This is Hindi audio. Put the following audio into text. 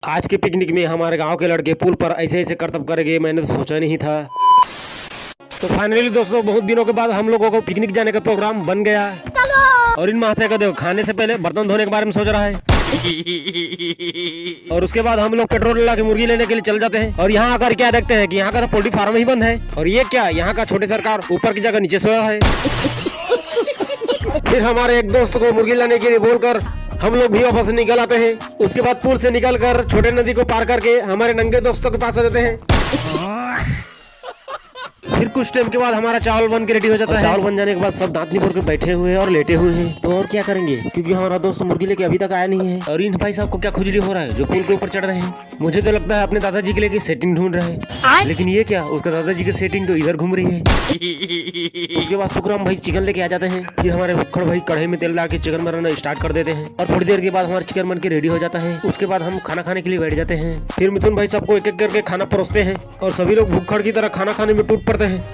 आज के पिकनिक में हमारे गांव के लड़के पुल पर ऐसे ऐसे करतब करेंगे, मैंने तो सोचा नहीं था। तो फाइनली दोस्तों, बहुत दिनों के बाद हम लोगों को पिकनिक जाने का प्रोग्राम बन गया। और इन महाशय का देखो, खाने से पहले बर्तन धोने के बारे में सोच रहा है। और उसके बाद हम लोग पेट्रोल ला के मुर्गी लेने के लिए चल जाते हैं। और यहाँ आकर क्या देखते हैं कि यहाँ का तो पोल्ट्री फार्म ही बंद है। और ये क्या, यहाँ का छोटे सरकार ऊपर की जगह नीचे सोया है। फिर हमारे एक दोस्त को मुर्गी लाने के लिए बोलकर हम लोग भी वापस निकल आते हैं। उसके बाद पुल से निकलकर छोटे नदी को पार करके हमारे नंगे दोस्तों के पास आ जाते हैं। फिर कुछ टाइम के बाद हमारा चावल बन के रेडी हो जाता है। चावल बन जाने के बाद सब दांत निपोर के बैठे हुए हैं और लेटे हुए हैं। तो और क्या करेंगे, क्योंकि हमारा दोस्त मुर्गी लेके अभी तक आया नहीं है। और इन भाई साहब को क्या खुजली हो रहा है जो पुल के ऊपर चढ़ रहे हैं। मुझे तो लगता है अपने दादाजी के लिए सेटिंग ढूंढ रहे हैं। लेकिन ये क्या, उसका दादाजी की सेटिंग तो इधर घूम रही है। उसके बाद सुखराम भाई चिकन लेके आ जाते हैं। फिर हमारे भुक्खड़ भाई कढ़ाई में तेल डाल के चिकन बनाना स्टार्ट कर देते हैं। और थोड़ी देर के बाद हमारा चिकन बन के रेडी हो जाता है। उसके बाद हम खाना खाने के लिए बैठ जाते हैं। फिर मिथुन भाई सबको एक एक करके खाना परोसते हैं और सभी लोग भुक्खड़ की तरह खाना खाने में टूट पड़ते हैं।